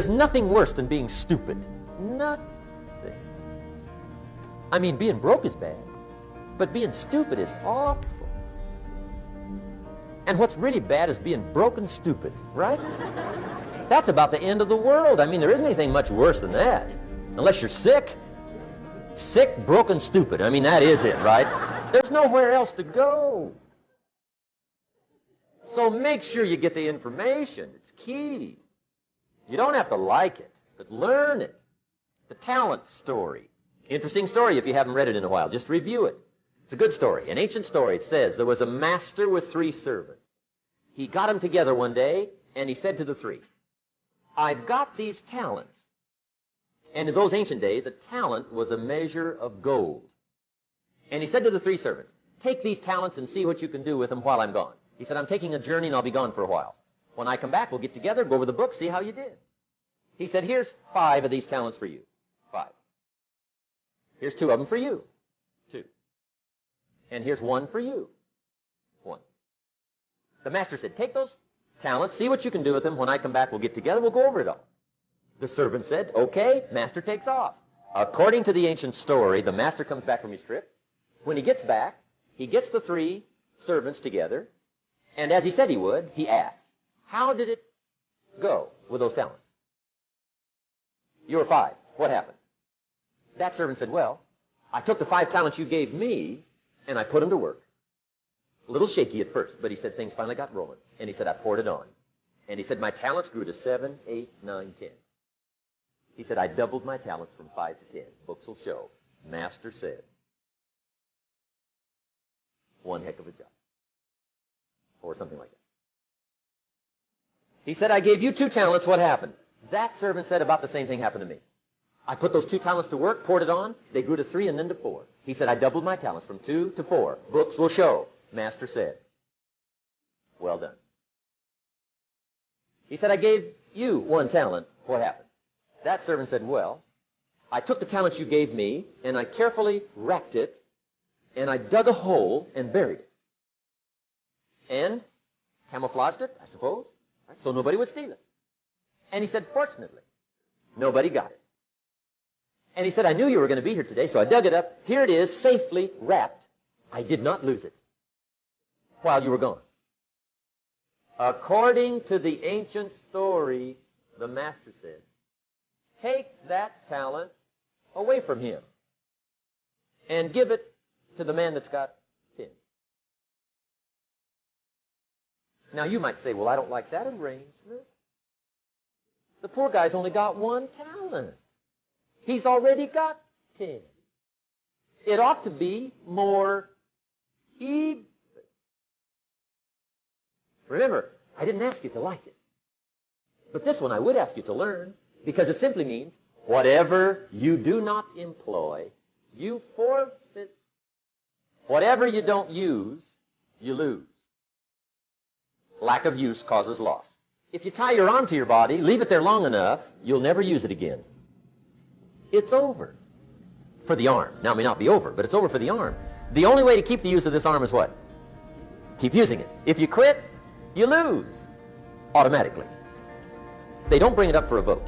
There's nothing worse than being stupid. Nothing. I mean, being broke is bad, but being stupid is awful. And what's really bad is being broken stupid, right? That's about the end of the world. I mean, there isn't anything much worse than that. Unless you're sick. Sick, broken, stupid. I mean, that is it, right? There's nowhere else to go. So make sure you get the information. It's key. You don't have to like it, but learn it. The talent story. Interesting story if you haven't read it in a while. Just review it. It's a good story. An ancient story. It says there was a master with 3 servants. He got them together one day, and he said to the 3, I've got these talents. And in those ancient days, a talent was a measure of gold. And he said to the 3 servants, take these talents and see what you can do with them while I'm gone. He said, I'm taking a journey and I'll be gone for a while. When I come back, we'll get together, go over the book, see how you did. He said, here's 5 of these talents for you. 5. Here's 2 of them for you. 2. And here's 1 for you. 1. The master said, take those talents, see what you can do with them. When I come back, we'll get together, we'll go over it all. The servant said, okay, master takes off. According to the ancient story, the master comes back from his trip. When he gets back, he gets the 3 servants together, and as he said he would, he asks, how did it go with those talents? You were 5. What happened? That servant said, well, I took the 5 talents you gave me, and I put them to work. A little shaky at first, but he said things finally got rolling. And he said, I poured it on. And he said, my talents grew to 7, 8, 9, 10. He said, I doubled my talents from 5 to 10. Books will show. Master said. One heck of a job. Or something like that. He said, I gave you 2 talents. What happened? That servant said about the same thing happened to me. I put those 2 talents to work, poured it on. They grew to 3 and then to 4. He said, I doubled my talents from 2 to 4. Books will show. Master said. Well done. He said, I gave you 1 talent. What happened? That servant said, well, I took the talents you gave me, and I carefully wrapped it, and I dug a hole and buried it. And camouflaged it, I suppose, right, so nobody would steal it. And he said, fortunately, nobody got it. And he said, I knew you were going to be here today, so I dug it up. Here it is, safely wrapped. I did not lose it while you were gone. According to the ancient story, the master said, take that talent away from him and give it to the man that's got 10. Now you might say, well, I don't like that arrangement. The poor guy's only got 1 talent. He's already got 10. It ought to be more even. Remember, I didn't ask you to like it. But this one I would ask you to learn, because it simply means whatever you do not employ, you forfeit. Whatever you don't use, you lose. Lack of use causes loss. If you tie your arm to your body, leave it there long enough, you'll never use it again. It's over for the arm. Now, it may not be over, but it's over for the arm. The only way to keep the use of this arm is what? Keep using it. If you quit, you lose automatically. They don't bring it up for a vote.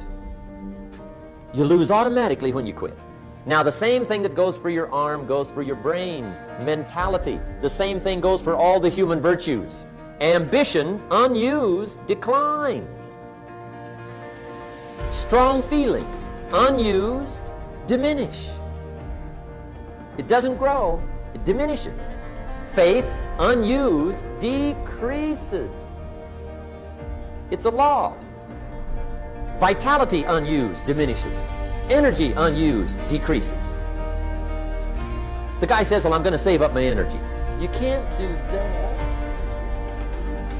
You lose automatically when you quit. Now, the same thing that goes for your arm goes for your brain, mentality. The same thing goes for all the human virtues. Ambition, unused, declines. Strong feelings, unused, diminish. It doesn't grow, it diminishes. Faith, unused, decreases. It's a law. Vitality, unused, diminishes. Energy, unused, decreases. The guy says, well, I'm going to save up my energy. You can't do that.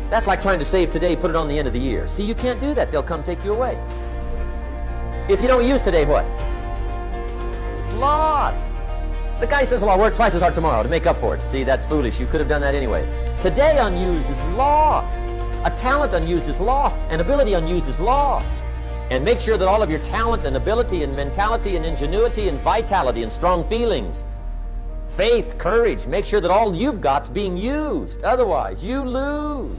That's like trying to save today, put it on the end of the year. See, you can't do that. They'll come take you away. If you don't use today, what? It's lost. The guy says, well, I'll work twice as hard tomorrow to make up for it. See, that's foolish. You could have done that anyway. Today unused is lost. A talent unused is lost. An ability unused is lost. And make sure that all of your talent and ability and mentality and ingenuity and vitality and strong feelings, faith, courage, make sure that all you've got's being used. Otherwise, you lose.